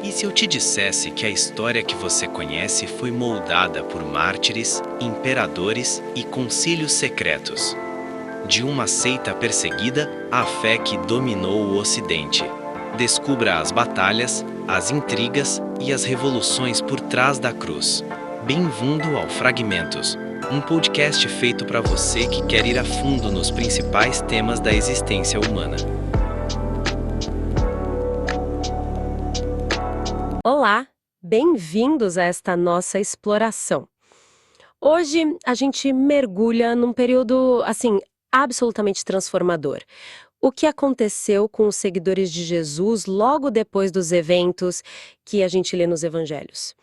E se eu te dissesse que a história que você conhece foi moldada por mártires, imperadores e concílios secretos? De uma seita perseguida à fé que dominou o Ocidente. Descubra as batalhas, as intrigas e as revoluções por trás da cruz. Bem-vindo ao Fragmentos, um podcast feito para você que quer ir a fundo nos principais temas da existência humana. Olá, bem-vindos a esta nossa exploração. Hoje a gente mergulha num período, absolutamente transformador. O que aconteceu com os seguidores de Jesus logo depois dos eventos que a gente lê nos evangelhos?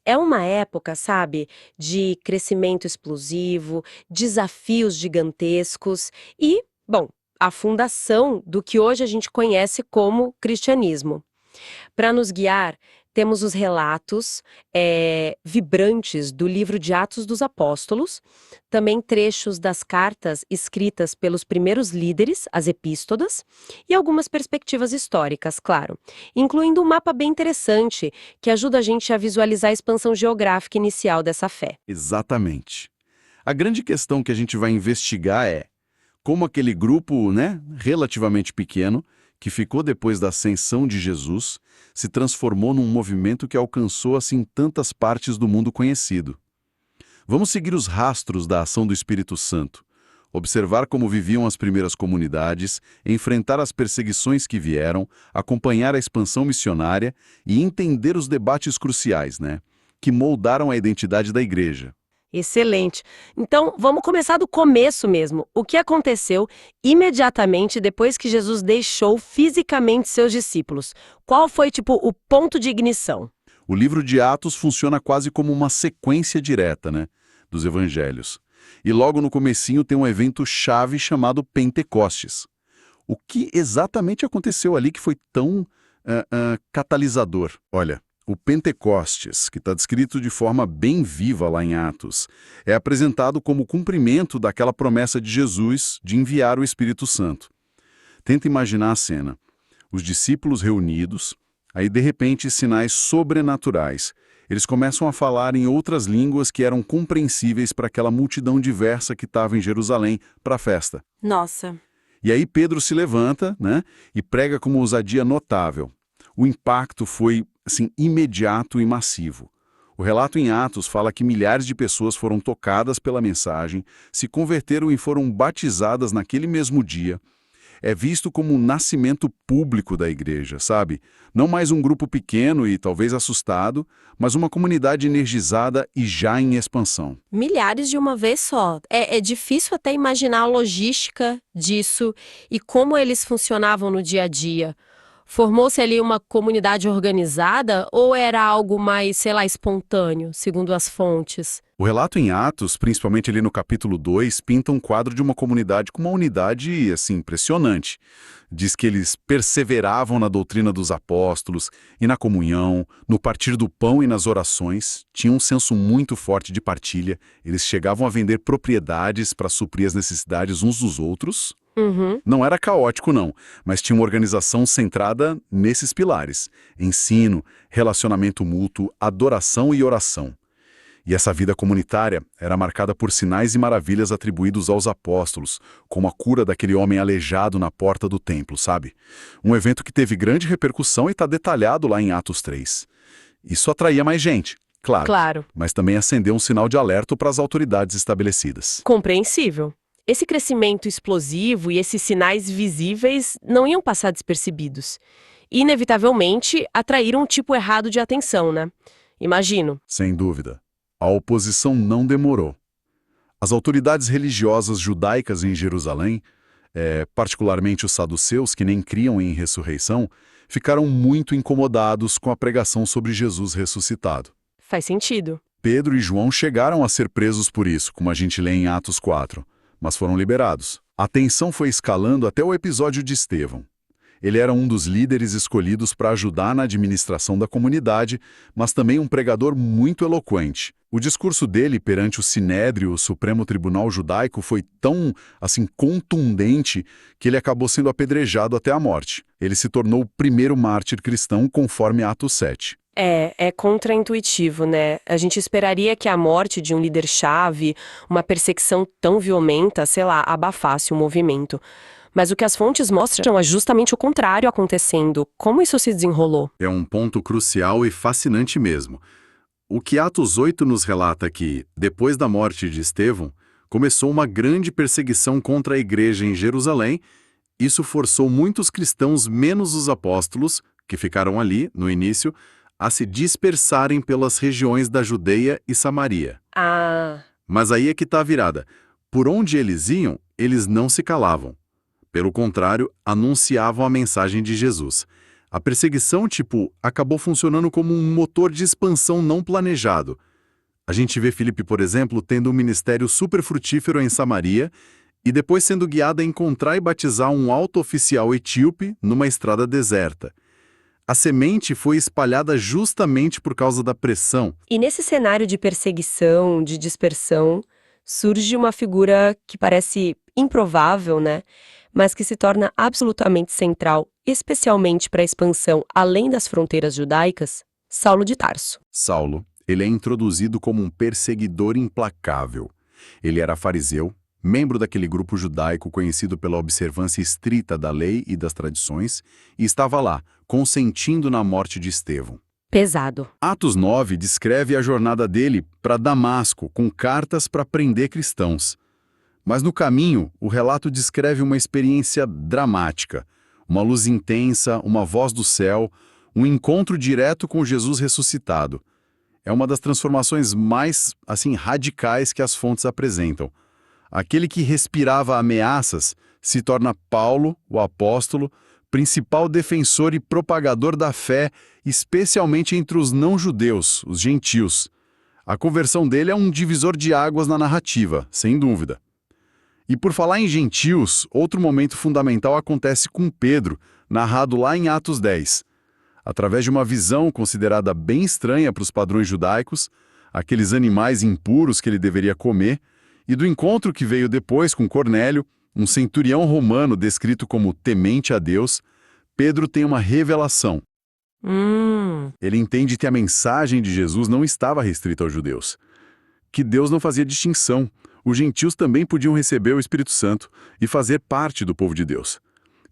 É uma época, sabe, de crescimento explosivo, desafios gigantescos e, bom, a fundação do que hoje a gente conhece como cristianismo. Para nos guiar, temos os relatos vibrantes do livro de Atos dos Apóstolos, também trechos das cartas escritas pelos primeiros líderes, as epístolas, e algumas perspectivas históricas, claro, incluindo um mapa bem interessante que ajuda a gente a visualizar a expansão geográfica inicial dessa fé. Exatamente. A grande questão que a gente vai investigar é como aquele grupo, relativamente pequeno, que ficou depois da ascensão de Jesus, se transformou num movimento que alcançou assim tantas partes do mundo conhecido. Vamos seguir os rastros da ação do Espírito Santo, observar como viviam as primeiras comunidades, enfrentar as perseguições que vieram, acompanhar a expansão missionária e entender os debates cruciais, que moldaram a identidade da igreja. Excelente. Então, vamos começar do começo mesmo. O que aconteceu imediatamente depois que Jesus deixou fisicamente seus discípulos? Qual foi, o ponto de ignição? O livro de Atos funciona quase como uma sequência direta, dos evangelhos. E logo no comecinho tem um evento chave chamado Pentecostes. O que exatamente aconteceu ali que foi tão catalisador? Olha, o Pentecostes, que está descrito de forma bem viva lá em Atos, é apresentado como cumprimento daquela promessa de Jesus de enviar o Espírito Santo. Tenta imaginar a cena. Os discípulos reunidos, aí de repente sinais sobrenaturais. Eles começam a falar em outras línguas que eram compreensíveis para aquela multidão diversa que estava em Jerusalém para a festa. Nossa. E aí Pedro se levanta, e prega com uma ousadia notável. O impacto foi imediato e massivo. O relato em Atos fala que milhares de pessoas foram tocadas pela mensagem, se converteram e foram batizadas naquele mesmo dia. É visto como um nascimento público da igreja, sabe? Não mais um grupo pequeno e talvez assustado, mas uma comunidade energizada e já em expansão. Milhares de uma vez só. É difícil até imaginar a logística disso e como eles funcionavam no dia a dia. Formou-se ali uma comunidade organizada ou era algo mais, espontâneo, segundo as fontes? O relato em Atos, principalmente ali no capítulo 2, pinta um quadro de uma comunidade com uma unidade, impressionante. Diz que eles perseveravam na doutrina dos apóstolos e na comunhão, no partir do pão e nas orações, tinham um senso muito forte de partilha, eles chegavam a vender propriedades para suprir as necessidades uns dos outros. Não era caótico, não, mas tinha uma organização centrada nesses pilares: ensino, relacionamento mútuo, adoração e oração. E essa vida comunitária era marcada por sinais e maravilhas atribuídos aos apóstolos, como a cura daquele homem aleijado na porta do templo, sabe? Um evento que teve grande repercussão e está detalhado lá em Atos 3. Isso atraía mais gente, claro, mas também acendeu um sinal de alerta para as autoridades estabelecidas. Compreensível. Esse crescimento explosivo e esses sinais visíveis não iam passar despercebidos. Inevitavelmente, atraíram um tipo errado de atenção, Imagino. Sem dúvida. A oposição não demorou. As autoridades religiosas judaicas em Jerusalém, particularmente os saduceus, que nem criam em ressurreição, ficaram muito incomodados com a pregação sobre Jesus ressuscitado. Faz sentido. Pedro e João chegaram a ser presos por isso, como a gente lê em Atos 4. Mas foram liberados. A tensão foi escalando até o episódio de Estevão. Ele era um dos líderes escolhidos para ajudar na administração da comunidade, mas também um pregador muito eloquente. O discurso dele perante o Sinédrio, o Supremo Tribunal Judaico, foi tão, contundente que ele acabou sendo apedrejado até a morte. Ele se tornou o primeiro mártir cristão conforme Atos 7. É contraintuitivo, né? A gente esperaria que a morte de um líder-chave, uma perseguição tão violenta, sei lá, abafasse o movimento. Mas o que as fontes mostram é justamente o contrário acontecendo. Como isso se desenrolou? É um ponto crucial e fascinante mesmo. O que Atos 8 nos relata é que, depois da morte de Estevão, começou uma grande perseguição contra a igreja em Jerusalém. Isso forçou muitos cristãos, menos os apóstolos, que ficaram ali, no início, a se dispersarem pelas regiões da Judeia e Samaria. Ah, Mas aí é que está a virada. Por onde eles iam, eles não se calavam. Pelo contrário, anunciavam a mensagem de Jesus. A perseguição, acabou funcionando como um motor de expansão não planejado. A gente vê Filipe, por exemplo, tendo um ministério super frutífero em Samaria e depois sendo guiado a encontrar e batizar um alto oficial etíope numa estrada deserta. A semente foi espalhada justamente por causa da pressão. e nesse cenário de perseguição, de dispersão, surge uma figura que parece improvável, né? Mas que se torna absolutamente central, especialmente para a expansão além das fronteiras judaicas, Saulo de Tarso. Saulo, ele é introduzido como um perseguidor implacável. Ele era fariseu, membro daquele grupo judaico conhecido pela observância estrita da lei e das tradições, e estava lá, consentindo na morte de Estevão. Pesado. Atos 9 descreve a jornada dele para Damasco, com cartas para prender cristãos. Mas no caminho, o relato descreve uma experiência dramática, uma luz intensa, uma voz do céu, um encontro direto com Jesus ressuscitado. É uma das transformações mais, radicais que as fontes apresentam. Aquele que respirava ameaças se torna Paulo, o apóstolo, principal defensor e propagador da fé, especialmente entre os não-judeus, os gentios. A conversão dele é um divisor de águas na narrativa, sem dúvida. E por falar em gentios, outro momento fundamental acontece com Pedro, narrado lá em Atos 10. Através de uma visão considerada bem estranha para os padrões judaicos, aqueles animais impuros que ele deveria comer, e do encontro que veio depois com Cornélio, um centurião romano descrito como temente a Deus, Pedro tem uma revelação. Ele entende que a mensagem de Jesus não estava restrita aos judeus, que Deus não fazia distinção. Os gentios também podiam receber o Espírito Santo e fazer parte do povo de Deus.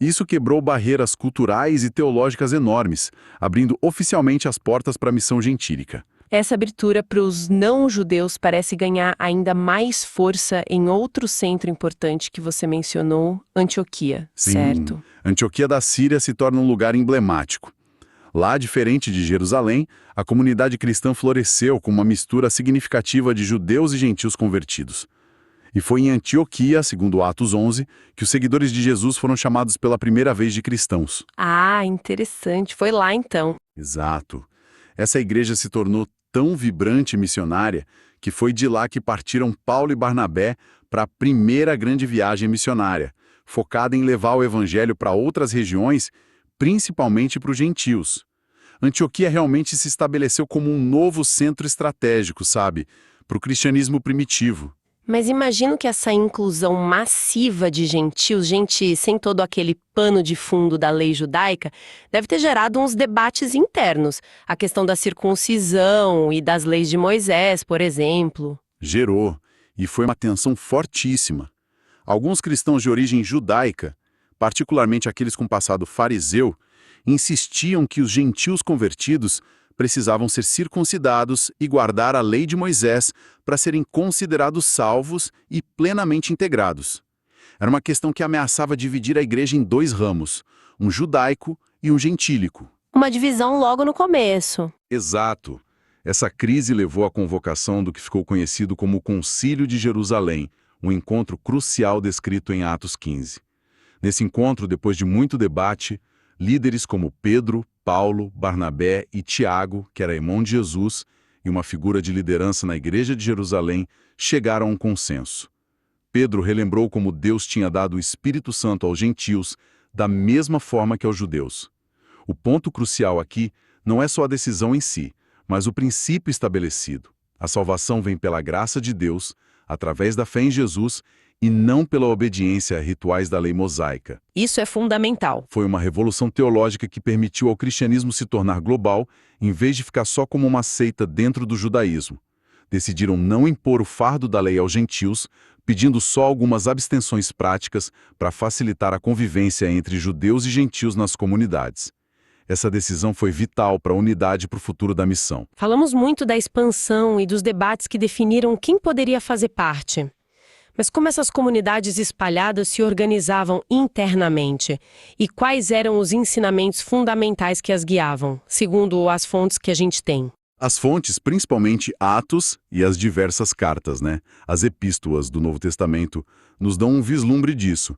Isso quebrou barreiras culturais e teológicas enormes, abrindo oficialmente as portas para a missão gentílica. Essa abertura para os não-judeus parece ganhar ainda mais força em outro centro importante que você mencionou, Antioquia, Sim, certo? Antioquia da Síria se torna um lugar emblemático. Lá, diferente de Jerusalém, a comunidade cristã floresceu com uma mistura significativa de judeus e gentios convertidos. E foi em Antioquia, segundo Atos 11, que os seguidores de Jesus foram chamados pela primeira vez de cristãos. Ah, interessante. Foi lá então. Exato. Essa igreja se tornou tão vibrante e missionária que foi de lá que partiram Paulo e Barnabé para a primeira grande viagem missionária, focada em levar o evangelho para outras regiões, principalmente para os gentios. Antioquia realmente se estabeleceu como um novo centro estratégico, para o cristianismo primitivo. Mas imagino que essa inclusão massiva de gentios, gente sem todo aquele pano de fundo da lei judaica, deve ter gerado uns debates internos. A questão da circuncisão e das leis de Moisés, por exemplo. Gerou, e foi uma tensão fortíssima. Alguns cristãos de origem judaica, particularmente aqueles com passado fariseu, insistiam que os gentios convertidos precisavam ser circuncidados e guardar a lei de Moisés para serem considerados salvos e plenamente integrados. Era uma questão que ameaçava dividir a igreja em dois ramos, um judaico e um gentílico. Uma divisão logo no começo. Exato. Essa crise levou à convocação do que ficou conhecido como o Concílio de Jerusalém, um encontro crucial descrito em Atos 15. Nesse encontro, depois de muito debate, líderes como Pedro, Paulo, Barnabé e Tiago, que era irmão de Jesus, e uma figura de liderança na igreja de Jerusalém, chegaram a um consenso. Pedro relembrou como Deus tinha dado o Espírito Santo aos gentios, da mesma forma que aos judeus. O ponto crucial aqui não é só a decisão em si, mas o princípio estabelecido. A salvação vem pela graça de Deus, através da fé em Jesus, e não pela obediência a rituais da lei mosaica. Isso é fundamental. Foi uma revolução teológica que permitiu ao cristianismo se tornar global, em vez de ficar só como uma seita dentro do judaísmo. Decidiram não impor o fardo da lei aos gentios, pedindo só algumas abstenções práticas para facilitar a convivência entre judeus e gentios nas comunidades. Essa decisão foi vital para a unidade e para o futuro da missão. Falamos muito da expansão e dos debates que definiram quem poderia fazer parte. Mas como essas comunidades espalhadas se organizavam internamente? E quais eram os ensinamentos fundamentais que as guiavam, segundo as fontes que a gente tem? As fontes, principalmente Atos e as diversas cartas, as epístolas do Novo Testamento, nos dão um vislumbre disso.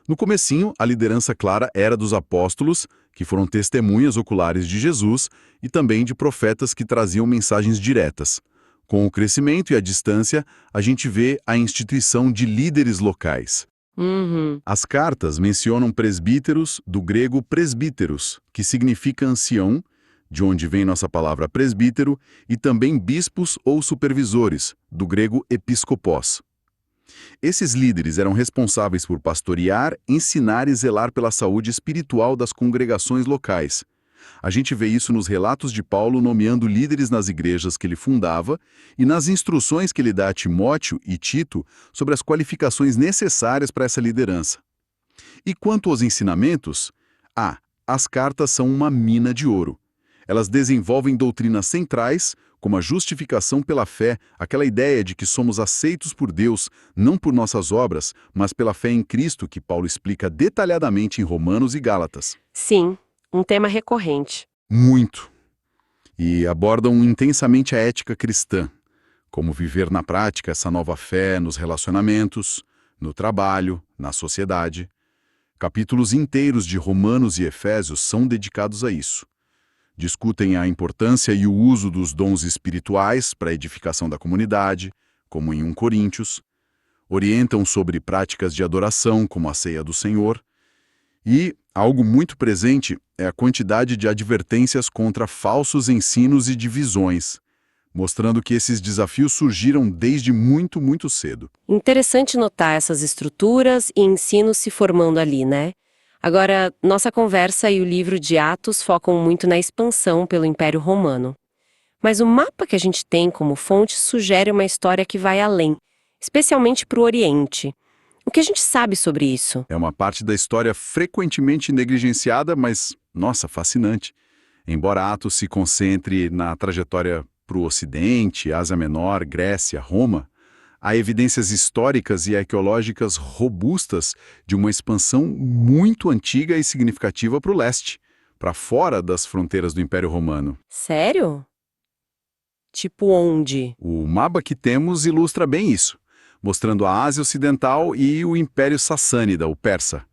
No comecinho, a liderança clara era dos apóstolos, que foram testemunhas oculares de Jesus, e também de profetas que traziam mensagens diretas. Com o crescimento e a distância, a gente vê a instituição de líderes locais. As cartas mencionam presbíteros, do grego presbíteros, que significa ancião, de onde vem nossa palavra presbítero, e também bispos ou supervisores, do grego episcopos. Esses líderes eram responsáveis por pastorear, ensinar e zelar pela saúde espiritual das congregações locais. A gente vê isso nos relatos de Paulo nomeando líderes nas igrejas que ele fundava e nas instruções que ele dá a Timóteo e Tito sobre as qualificações necessárias para essa liderança. E quanto aos ensinamentos? As cartas são uma mina de ouro. Elas desenvolvem doutrinas centrais, como a justificação pela fé, aquela ideia de que somos aceitos por Deus, não por nossas obras, mas pela fé em Cristo, que Paulo explica detalhadamente em Romanos e Gálatas. Sim, um tema recorrente. Muito. E abordam intensamente a ética cristã, como viver na prática essa nova fé nos relacionamentos, no trabalho, na sociedade. Capítulos inteiros de Romanos e Efésios são dedicados a isso. Discutem a importância e o uso dos dons espirituais para a edificação da comunidade, como em 1 Coríntios. Orientam sobre práticas de adoração, como a ceia do Senhor. E algo muito presente é a quantidade de advertências contra falsos ensinos e divisões, mostrando que esses desafios surgiram desde muito, muito cedo. Interessante notar essas estruturas e ensinos se formando ali, né? Agora, nossa conversa e o livro de Atos focam muito na expansão pelo Império Romano. Mas o mapa que a gente tem como fonte sugere uma história que vai além, especialmente para o Oriente. O que a gente sabe sobre isso? É uma parte da história frequentemente negligenciada, mas, nossa, fascinante. Embora Atos se concentre na trajetória para o Ocidente, Ásia Menor, Grécia, Roma, há evidências históricas e arqueológicas robustas de uma expansão muito antiga e significativa para o leste, para fora das fronteiras do Império Romano. Sério? Tipo onde? O mapa que temos ilustra bem isso, mostrando a Ásia Ocidental e o Império Sassânida, o persa.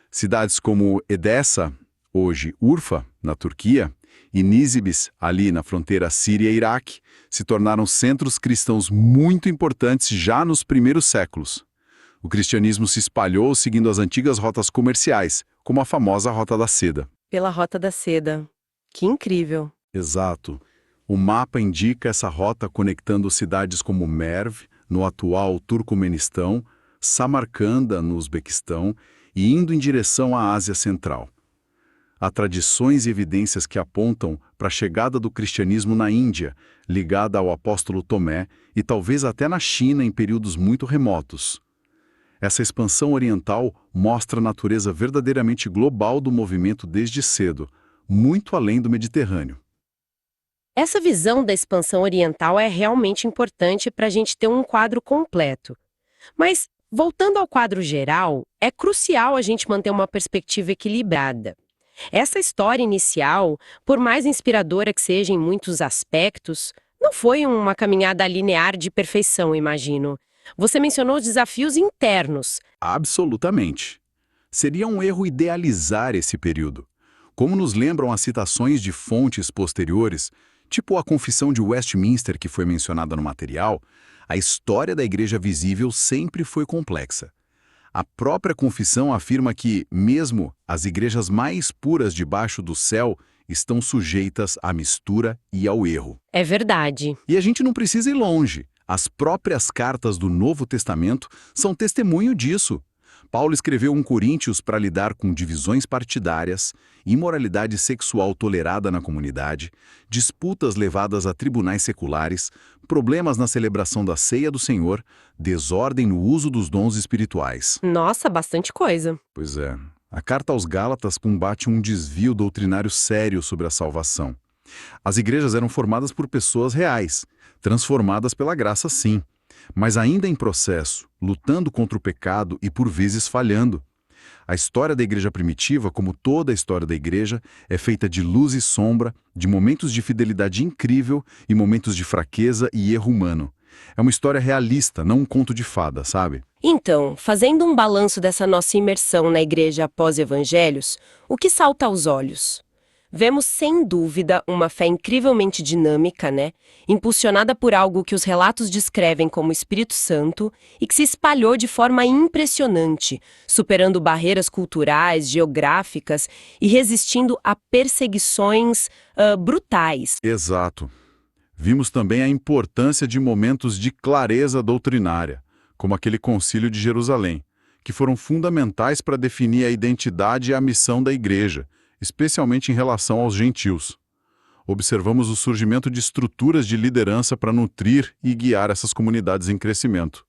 Cidades como Edessa, hoje Urfa, na Turquia, e Nísibis, ali na fronteira Síria-Iraque, se tornaram centros cristãos muito importantes já nos primeiros séculos. O cristianismo se espalhou seguindo as antigas rotas comerciais, como a famosa Rota da Seda. Pela Rota da Seda. Que incrível. Exato. O mapa indica essa rota conectando cidades como Merv, no atual Turcomenistão, Samarcanda, no Uzbequistão, e indo em direção à Ásia Central. Há tradições e evidências que apontam para a chegada do cristianismo na Índia, ligada ao apóstolo Tomé, e talvez até na China em períodos muito remotos. Essa expansão oriental mostra a natureza verdadeiramente global do movimento desde cedo, muito além do Mediterrâneo. Essa visão da expansão oriental é realmente importante para a gente ter um quadro completo. Mas, voltando ao quadro geral, é crucial a gente manter uma perspectiva equilibrada. Essa história inicial, por mais inspiradora que seja em muitos aspectos, não foi uma caminhada linear de perfeição, imagino. Você mencionou os desafios internos. Absolutamente. Seria um erro idealizar esse período. Como nos lembram as citações de fontes posteriores, tipo a Confissão de Westminster que foi mencionada no material, a história da Igreja Visível sempre foi complexa. A própria confissão afirma que, mesmo as igrejas mais puras debaixo do céu, estão sujeitas à mistura e ao erro. É verdade. E a gente não precisa ir longe. As próprias cartas do Novo Testamento são testemunho disso. Paulo escreveu 1 Coríntios para lidar com divisões partidárias, imoralidade sexual tolerada na comunidade, disputas levadas a tribunais seculares, problemas na celebração da ceia do Senhor, desordem no uso dos dons espirituais. Nossa, bastante coisa. Pois é. A carta aos Gálatas combate um desvio doutrinário sério sobre a salvação. As igrejas eram formadas por pessoas reais, transformadas pela graça sim, mas ainda em processo, lutando contra o pecado e por vezes falhando. A história da igreja primitiva, como toda a história da igreja, é feita de luz e sombra, de momentos de fidelidade incrível e momentos de fraqueza e erro humano. É uma história realista, não um conto de fada, sabe? Então, fazendo um balanço dessa nossa imersão na igreja após evangelhos, o que salta aos olhos? Vemos sem dúvida uma fé incrivelmente dinâmica, né? Impulsionada por algo que os relatos descrevem como Espírito Santo e que se espalhou de forma impressionante, superando barreiras culturais, geográficas e resistindo a perseguições brutais. Exato. Vimos também a importância de momentos de clareza doutrinária, como aquele Concílio de Jerusalém, que foram fundamentais para definir a identidade e a missão da igreja, especialmente em relação aos gentios. Observamos o surgimento de estruturas de liderança para nutrir e guiar essas comunidades em crescimento.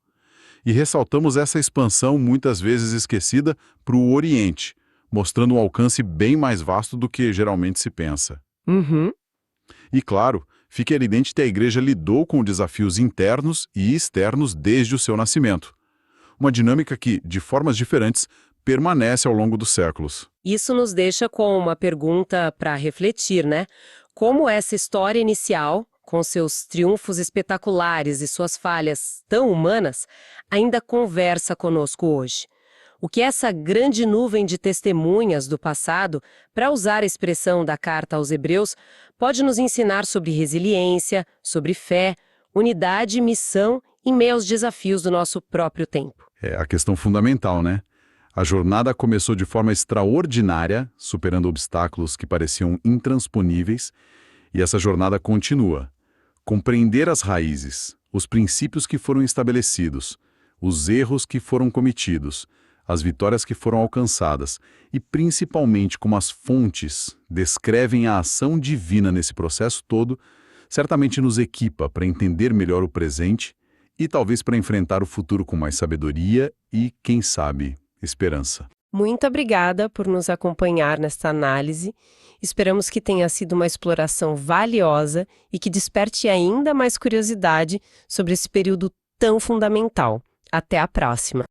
E ressaltamos essa expansão muitas vezes esquecida para o Oriente, mostrando um alcance bem mais vasto do que geralmente se pensa. Uhum. E claro, fica evidente que a igreja lidou com desafios internos e externos desde o seu nascimento. Uma dinâmica que, de formas diferentes, permanece ao longo dos séculos. Isso nos deixa com uma pergunta para refletir, né? Como essa história inicial, com seus triunfos espetaculares e suas falhas tão humanas, ainda conversa conosco hoje? O que essa grande nuvem de testemunhas do passado, para usar a expressão da carta aos Hebreus, pode nos ensinar sobre resiliência, sobre fé, unidade e missão em meio aos desafios do nosso próprio tempo? É a questão fundamental, né? A jornada começou de forma extraordinária, superando obstáculos que pareciam intransponíveis, e essa jornada continua. Compreender as raízes, os princípios que foram estabelecidos, os erros que foram cometidos, as vitórias que foram alcançadas e, principalmente, como as fontes descrevem a ação divina nesse processo todo, certamente nos equipa para entender melhor o presente e talvez para enfrentar o futuro com mais sabedoria e, quem sabe, esperança. Muito obrigada por nos acompanhar nesta análise. Esperamos que tenha sido uma exploração valiosa e que desperte ainda mais curiosidade sobre esse período tão fundamental. Até a próxima!